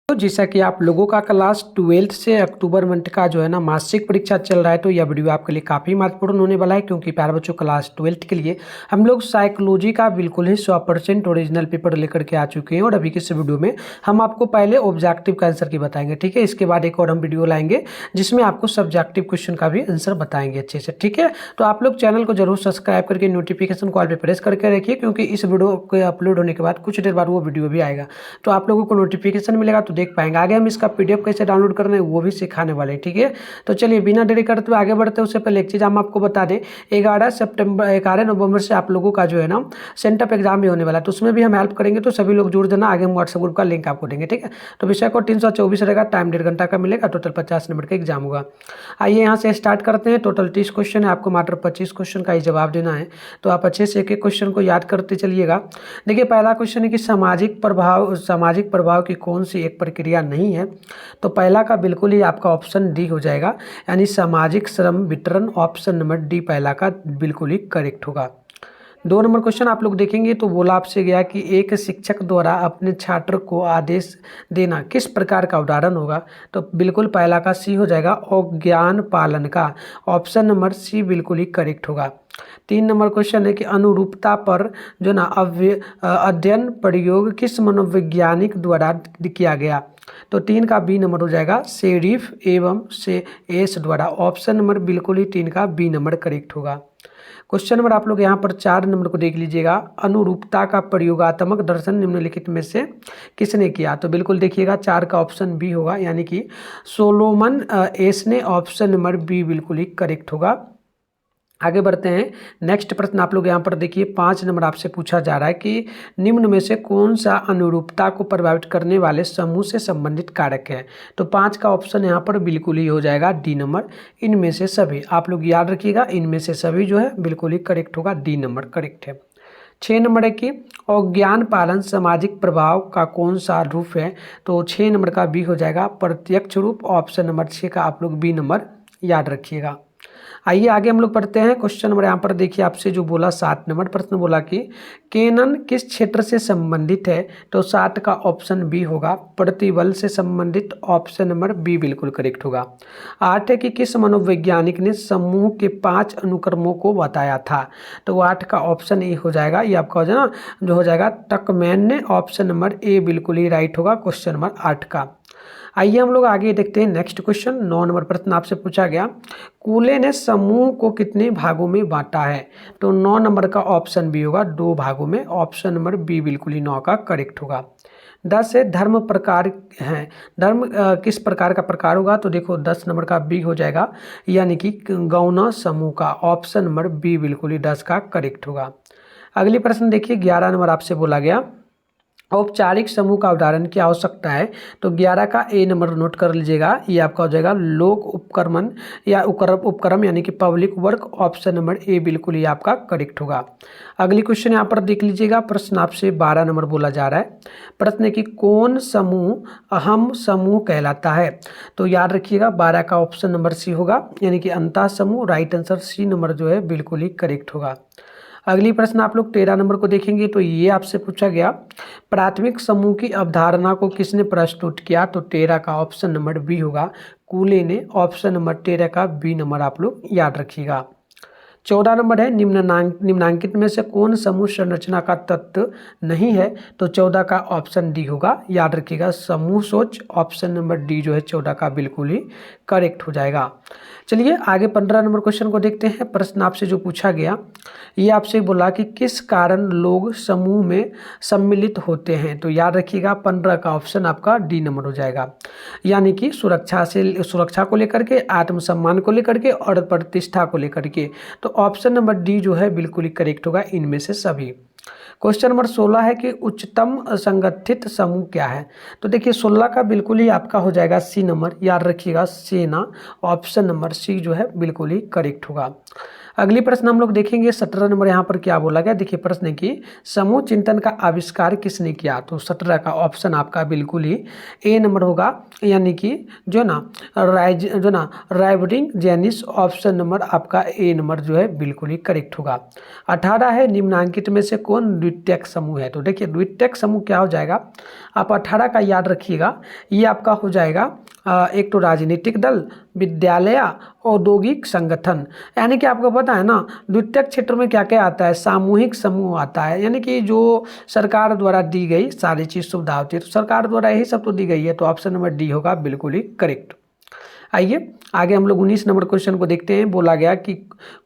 तो जैसा कि आप लोगों का क्लास 12th से अक्टूबर मंथ का जो है ना मासिक परीक्षा चल रहा है, तो यह वीडियो आपके लिए काफ़ी महत्वपूर्ण होने वाला है, क्योंकि प्यारे बच्चों क्लास 12th के लिए हम लोग साइकोलॉजी का बिल्कुल ही 100% ओरिजिनल पेपर लेकर के आ चुके हैं। और अभी के इस वीडियो में हम आपको पहले ऑब्जेक्टिव का आंसर की बताएंगे, ठीक है। इसके बाद एक और हम वीडियो लाएंगे जिसमें आपको सब्जेक्टिव क्वेश्चन का भी आंसर बताएंगे अच्छे से, ठीक है। तो आप लोग चैनल को जरूर सब्सक्राइब करके नोटिफिकेशन कॉल पर प्रेस करके रखिए, क्योंकि इस वीडियो के अपलोड होने के बाद कुछ देर बाद वो वीडियो भी आएगा, तो आप लोगों को नोटिफिकेशन मिलेगा तो देख पाएंगे। आगे हम इसका पीडीएफ कैसे डाउनलोड करना है वो भी सिखाने वाले हैं, ठीक है। तो चलिए बिना देरी करते हुए आगे बढ़ते हैं। उससे पहले एक चीज़ हम आपको बता दें, 11 नवंबर से आप लोगों का जो है ना सेंटअप एग्जाम भी होने वाला है, तो उसमें भी हम हेल्प करेंगे। तो सभी लोग जुड़ देना, आगे हम व्हाट्सएप ग्रुप का लिंक आपको देंगे, ठीक है। तो विषय को 324 रहेगा, टाइम 1.5 घंटा का मिलेगा, टोटल 50 नंबर का एग्जाम होगा। आइए यहाँ से स्टार्ट करते हैं। टोटल 30 क्वेश्चन है, आपको मात्र 25 क्वेश्चन का ही जवाब देना है, तो आप अच्छे से एक एक क्वेश्चन को याद करते चलिएगा। देखिए पहला क्वेश्चन है कि सामाजिक प्रभाव की कौन सी एक प्रक्रिया नहीं है। तो पहला का बिल्कुल ही आपका ऑप्शन डी हो जाएगा, यानी सामाजिक श्रम वितरण। ऑप्शन नंबर डी पहला का बिल्कुल ही करेक्ट होगा। 2 नंबर क्वेश्चन आप लोग देखेंगे तो बोला आपसे गया कि एक शिक्षक द्वारा अपने छात्र को आदेश देना किस प्रकार का उदाहरण होगा। तो बिल्कुल पहला का सी हो जाएगा, अज्ञान पालन का। ऑप्शन नंबर सी बिल्कुल ही करेक्ट होगा। 3 नंबर क्वेश्चन है कि अनुरूपता पर जो ना अध्ययन प्रयोग किस मनोवैज्ञानिक द्वारा किया गया। तो 3 का बी नंबर हो जाएगा, सेरिफ एवं से एस द्वारा। ऑप्शन नंबर बिल्कुल ही 3 का बी नंबर करेक्ट होगा। क्वेश्चन नंबर आप लोग यहाँ पर 4 नंबर को देख लीजिएगा, अनुरूपता का प्रयोगात्मक दर्शन निम्नलिखित में से किसने किया। तो बिल्कुल देखिएगा 4 का ऑप्शन बी होगा, यानी कि सोलोमन एस ने। ऑप्शन नंबर बी बिल्कुल ही करेक्ट होगा। आगे बढ़ते हैं। नेक्स्ट प्रश्न आप लोग यहाँ पर देखिए, 5 नंबर आपसे पूछा जा रहा है कि निम्न में से कौन सा अनुरूपता को प्रभावित करने वाले समूह से संबंधित कारक है। तो 5 का ऑप्शन यहाँ पर बिल्कुल ही हो जाएगा डी नंबर, इनमें से सभी। आप लोग याद रखिएगा, इनमें से सभी जो है बिल्कुल ही करेक्ट होगा, डी नंबर करेक्ट है। 6 नंबर है कि अज्ञान पालन सामाजिक प्रभाव का कौन सा रूप है। तो 6 नंबर का बी हो जाएगा, प्रत्यक्ष रूप। ऑप्शन नंबर 6 का आप लोग बी नंबर याद रखिएगा। आइए आगे हम लोग पढ़ते हैं। क्वेश्चन नंबर यहाँ पर देखिए, आपसे जो बोला 7 नंबर प्रश्न बोला कि केनन किस क्षेत्र से संबंधित है। तो 7 का ऑप्शन बी होगा, प्रतिबल से संबंधित। ऑप्शन नंबर बी बिल्कुल करेक्ट होगा। 8 है कि किस मनोवैज्ञानिक ने समूह के 5 अनुक्रमों को बताया था। तो 8 का ऑप्शन ए हो जाएगा, ये आपका हो जाएगा जो हो जाएगा टकमैन ने। ऑप्शन नंबर ए बिल्कुल ही राइट होगा क्वेश्चन नंबर 8 का। आइए हम लोग आगे देखते हैं। नेक्स्ट क्वेश्चन 9 नंबर प्रश्न आपसे पूछा गया, कूले ने समूह को कितने भागों में बांटा है। तो 9 नंबर का ऑप्शन बी होगा, 2 भागों में। ऑप्शन नंबर बी बिल्कुल ही 9 का करेक्ट होगा। 10 है धर्म प्रकार हैं, धर्म किस प्रकार का प्रकार होगा। तो देखो 10 नंबर का बी हो जाएगा, यानी कि गौण समूह का। ऑप्शन नंबर बी बिल्कुल ही 10 का करेक्ट होगा। अगली प्रश्न देखिए, 11 नंबर आपसे बोला गया, औपचारिक समूह का उदाहरण क्या हो सकता है। तो 11 का ए नंबर नोट कर लीजिएगा, ये आपका हो जाएगा लोक उपक्रमण या उपक्रम, यानी कि public work. Option number A बिल्कुल ही आपका करेक्ट होगा। अगली क्वेश्चन यहाँ पर देख लीजिएगा, प्रश्न आपसे 12 नंबर बोला जा रहा है। प्रश्न है कि कौन समूह अहम समूह कहलाता है। तो याद रखिएगा 12 का ऑप्शन नंबर सी होगा, यानी कि अंतः समूह। राइट आंसर सी नंबर जो है बिल्कुल ही करेक्ट होगा। अगली प्रश्न आप लोग 13 नंबर को देखेंगे, तो ये आपसे पूछा गया, प्राथमिक समूह की अवधारणा को किसने प्रस्तुत किया। तो 13 का ऑप्शन नंबर बी होगा, कूले ने। ऑप्शन नंबर 13 का बी नंबर आप लोग याद रखिएगा। 14 नंबर है, निम्नांकित में से कौन समूह संरचना का तत्व नहीं है। तो 14 का ऑप्शन डी होगा, याद रखिएगा समूह सोच। ऑप्शन नंबर डी जो है 14 का बिल्कुल ही करेक्ट हो जाएगा। चलिए आगे 15 नंबर क्वेश्चन को देखते हैं। प्रश्न आपसे जो पूछा गया, ये आपसे बोला कि किस कारण लोग समूह में सम्मिलित होते हैं। तो याद रखिएगा 15 का ऑप्शन आपका डी नंबर हो जाएगा, यानी कि सुरक्षा को लेकर के, आत्मसम्मान को लेकर के और प्रतिष्ठा को लेकर के। तो ऑप्शन नंबर डी जो है बिल्कुल ही करेक्ट होगा, इनमें से सभी। क्वेश्चन नंबर 16 है कि उच्चतम संगठित समूह क्या है। तो देखिए 16 का बिल्कुल ही आपका हो जाएगा सी नंबर, याद रखिएगा सेना। ऑप्शन नंबर सी जो है बिल्कुल ही करेक्ट होगा। अगली प्रश्न हम लोग देखेंगे 17 नंबर यहाँ पर क्या बोला गया। देखिए प्रश्न की समूह चिंतन का आविष्कार किसने किया, तो 17 का ऑप्शन आपका बिल्कुल ही ए नंबर होगा, यानी कि जो ना राइबर्टिन जेनिस, ऑप्शन नंबर आपका ए नंबर जो है बिल्कुल ही करेक्ट होगा। 18 है निम्नांकित में से कौन द्वितीयक समूह है, तो देखिए द्वितीयक समूह क्या हो जाएगा, आप 18 का याद रखिएगा, ये आपका हो जाएगा एक तो राजनीतिक दल, विद्यालय, औद्योगिक संगठन। यानी कि आपको पता है ना द्वितीयक क्षेत्र में क्या क्या आता है, सामूहिक समूह आता है, यानी कि जो सरकार द्वारा दी गई सारी चीज़ सुविधा होती है, तो सरकार द्वारा यही सब तो दी गई है, तो ऑप्शन नंबर डी होगा बिल्कुल ही करेक्ट। आइए आगे हम लोग 19 नंबर क्वेश्चन को देखते हैं। बोला गया कि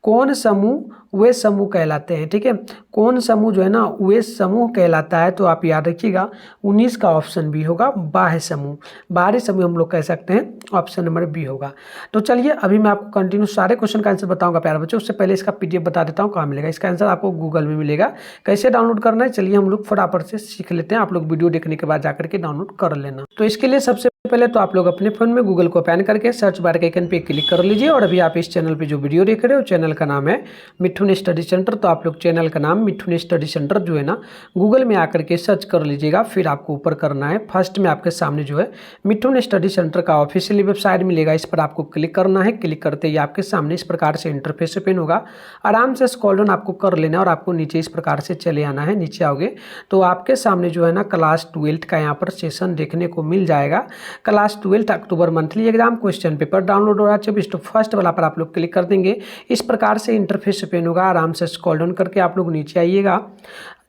कौन समूह वे समूह कहलाते हैं, ठीक है, कौन समूह जो है ना वे समूह कहलाता है, तो आप याद रखिएगा 19 का ऑप्शन बी होगा बाह्य समूह, बाहरी समूह हम लोग कह सकते हैं, ऑप्शन नंबर बी होगा। तो चलिए अभी मैं आपको कंटिन्यू सारे क्वेश्चन का आंसर बताऊंगा प्यारे बच्चों, उससे पहले इसका पीडीएफ बता देता हूँ कहाँ मिलेगा। इसका आंसर आपको गूगल में मिलेगा, कैसे डाउनलोड करना है चलिए हम लोग फटाफट से सीख लेते हैं, आप लोग वीडियो देखने के बाद जाकर के डाउनलोड कर लेना। तो इसके लिए सबसे पहले तो आप लोग अपने फोन में गूगल को ओपन करके सर्च बार के आइकन पे क्लिक कर लीजिए, और अभी आप इस चैनल पे जो वीडियो देख रहे हो चैनल का नाम है मिठुन स्टडी सेंटर, तो आप लोग चैनल का नाम मिठुन स्टडी सेंटर जो है ना गूगल में आकर के सर्च कर लीजिएगा। फिर आपको ऊपर करना है, फर्स्ट में आपके सामने जो है मिठुन स्टडी सेंटर का ऑफिशियली वेबसाइट मिलेगा, इस पर आपको क्लिक करना है। क्लिक करते ही आपके सामने इस प्रकार से इंटरफेस ओपन होगा, आराम से स्क्रॉल डाउन आपको कर लेना है और आपको नीचे इस प्रकार से चले आना है। नीचे आओगे तो आपके सामने जो है ना क्लास 12 का यहाँ पर सेशन देखने को मिल जाएगा। Class 12 October monthly exam question paper download हो रहा है 24, तो फर्स्ट वाला पर आप लोग क्लिक कर देंगे, इस प्रकार से इंटरफेस ओपन होगा। आराम से स्क्रॉल डाउन करके आप लोग नीचे आइएगा,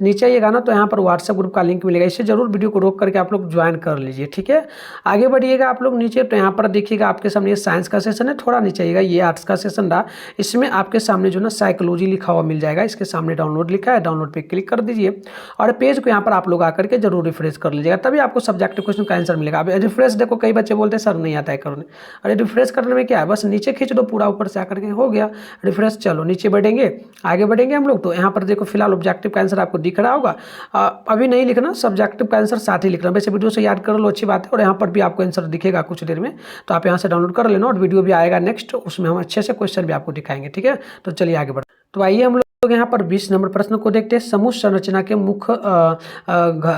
नीचे आइएगा ना तो यहाँ पर व्हाट्सएप ग्रुप का लिंक मिलेगा, इसे जरूर वीडियो को रोक करके आप लोग ज्वाइन कर लीजिए, ठीक है। आगे बढ़िएगा आप लोग नीचे तो यहाँ पर देखिएगा आपके सामने ये साइंस का सेशन है, थोड़ा नीचे आइएगा ये आर्ट्स का सेशन रहा, इसमें आपके सामने जो ना साइकोलॉजी लिखा हुआ मिल जाएगा, इसके सामने डाउनलोड लिखा है, डाउनलोड पे क्लिक कर दीजिए और पेज को यहाँ पर आप लोग आकर के जरूर रिफ्रेश कर लीजिएगा, तभी आपको सब्जेक्टिव क्वेश्चन का आंसर मिलेगा। अब रिफ्रेश देखो कई बच्चे बोलते हैं सर नहीं आता है करने, अरे रिफ्रेश करने में क्या है, बस नीचे खींच दो पूरा ऊपर से आकर के हो गया रिफ्रेश। चलो नीचे बढ़ेंगे, आगे बढ़ेंगे हम लोग, तो यहाँ पर देखो फिलहाल ऑब्जेक्टिव का आंसर आपको दिख रहा होगा, अभी नहीं लिखना, सब्जेक्टिव का आंसर साथ ही लिखना, वैसे वीडियो से याद कर लो अच्छी बात है, और यहाँ पर भी आपको आंसर दिखेगा कुछ देर में, तो आप यहाँ से डाउनलोड कर लेना और वीडियो भी आएगा नेक्स्ट, उसमें हम अच्छे से क्वेश्चन भी आपको दिखाएंगे, ठीक है। तो चलिए आगे बढ़, तो आइए हम लोग यहाँ पर 20 नंबर प्रश्न को देखते हैं। समूह संरचना के मुख्य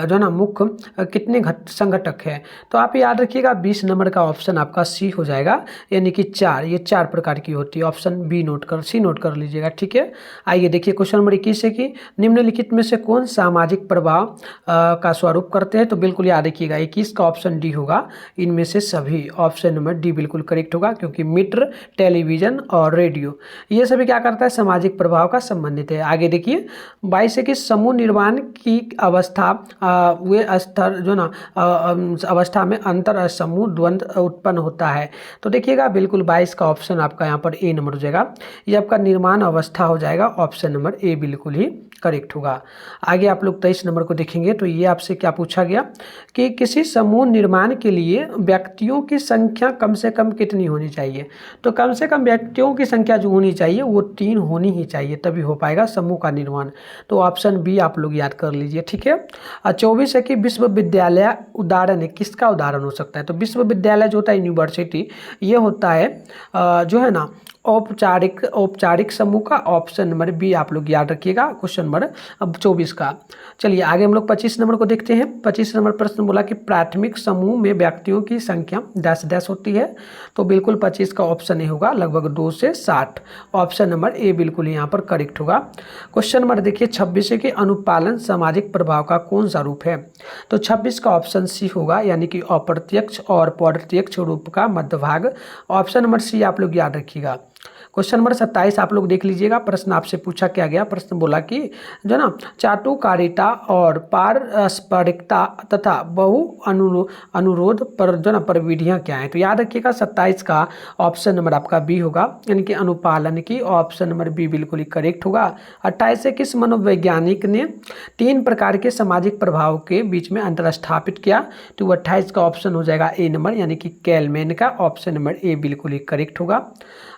जो ना मुख्य कितने संघटक है, तो आप याद रखिएगा 20 नंबर का ऑप्शन आपका सी हो जाएगा, यानी कि 4, ये 4 प्रकार की होती है, ऑप्शन बी नोट कर सी नोट कर लीजिएगा, ठीक है। आइए देखिए क्वेश्चन नंबर 21 है कि निम्नलिखित में से कौन सामाजिक प्रभाव का स्वरूप करते हैं, तो बिल्कुल याद रखिएगा 21 का ऑप्शन डी होगा, इनमें से सभी, ऑप्शन नंबर डी बिल्कुल करेक्ट होगा, क्योंकि मीटर, टेलीविजन और रेडियो ये सभी क्या करता है, सामाजिक प्रभाव का संबंधित है। आगे देखिए 22 है कि समूह निर्माण की अवस्था वे स्तर जो ना अवस्था में अंतर समूह द्वंद्व उत्पन्न होता है, तो देखिएगा बिल्कुल 22 का ऑप्शन आपका यहाँ पर ए नंबर हो जाएगा, ये आपका निर्माण अवस्था हो जाएगा, ऑप्शन नंबर ए बिल्कुल ही करेक्ट होगा। आगे आप लोग 23 नंबर को देखेंगे तो ये आपसे क्या पूछा गया कि किसी समूह निर्माण के लिए व्यक्तियों की संख्या कम से कम कितनी होनी चाहिए, तो कम से कम व्यक्तियों की संख्या जो होनी चाहिए वो 3 होनी ही चाहिए, तभी हो पाएगा समूह का निर्माण, तो ऑप्शन बी आप लोग याद कर लीजिए, ठीक है। 24 है कि विश्वविद्यालय उदाहरण है, किसका उदाहरण हो सकता है, तो विश्वविद्यालय जो होता है यूनिवर्सिटी, ये होता है जो है ना औपचारिक समूह का, ऑप्शन नंबर बी आप लोग याद रखिएगा क्वेश्चन नंबर 24 का। चलिए आगे हम लोग 25 नंबर को देखते हैं। 25 नंबर प्रश्न बोला कि प्राथमिक समूह में व्यक्तियों की संख्या डैश होती है, तो बिल्कुल 25 का ऑप्शन ए होगा, लगभग 2 से 60, ऑप्शन नंबर ए बिल्कुल यहाँ पर करेक्ट होगा। क्वेश्चन नंबर देखिए 26 है कि अनुपालन सामाजिक प्रभाव का कौन सा रूप है, तो 26 का ऑप्शन सी होगा, यानी कि अप्रत्यक्ष और प्रत्यक्ष रूप का मध्य भाग, ऑप्शन नंबर सी आप लोग याद रखिएगा। क्वेश्चन नंबर 27 आप लोग देख लीजिएगा, प्रश्न आपसे पूछा क्या गया, प्रश्न बोला कि जो ना चाटुकारिता और पारस्परिकता तथा बहु अनुरोध पर जो ना प्रविधियाँ क्या हैं, तो याद रखिएगा 27 का ऑप्शन नंबर आपका बी होगा, यानी कि अनुपालन की, ऑप्शन नंबर बी बिल्कुल ही करेक्ट होगा। 28 है किस मनोवैज्ञानिक ने 3 प्रकार के सामाजिक प्रभाव के बीच में अंतर स्थापित किया, तो 28 का ऑप्शन हो जाएगा ए नंबर, यानी कि कैलमैन का, ऑप्शन नंबर ए बिल्कुल ही करेक्ट होगा।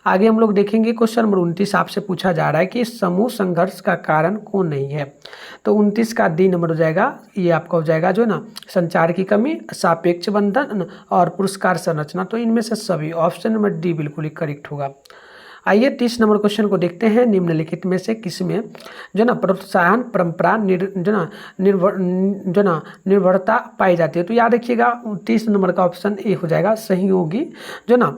आगे हम लोग देखेंगे क्वेश्चन नंबर 29 आपसे पूछा जा रहा है कि समूह संघर्ष का कारण कौन नहीं है, तो 29 का डी नंबर हो जाएगा, ये आपका हो जाएगा जो ना संचार की कमी, सापेक्ष बंधन और पुरस्कार संरचना, तो इनमें से सभी, ऑप्शन नंबर डी बिल्कुल ही करेक्ट होगा। आइए 30 नंबर क्वेश्चन को देखते हैं। निम्नलिखित में से किसमें जो ना प्रोत्साहन परंपरा निर्भरता पाई जाती है। तो याद रखिएगा 30 नंबर का ऑप्शन ए हो जाएगा सहयोगी जो ना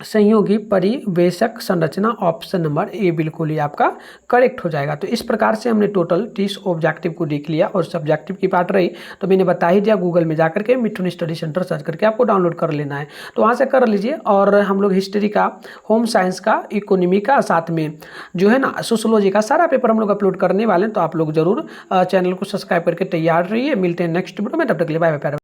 संयोगी परिवेशक संरचना, ऑप्शन नंबर ए बिल्कुल ही आपका करेक्ट हो जाएगा। तो इस प्रकार से हमने टोटल 30 ऑब्जेक्टिव को देख लिया और सब्जेक्टिव की पार्ट रही तो मैंने बता ही दिया, गूगल में जाकर के मिठुन स्टडी सेंटर सर्च करके आपको डाउनलोड कर लेना है, तो वहाँ से कर लीजिए। और हम लोग हिस्ट्री का, होम साइंस का, इकोनॉमी का, साथ में जो है ना सोशोलॉजी का सारा पेपर हम लोग अपलोड करने वाले हैं। तो आप लोग जरूर चैनल को सब्सक्राइब करके तैयार रहिए। मिलते हैं नेक्स्ट वीडियो में, तब तक के लिए बाय बाय।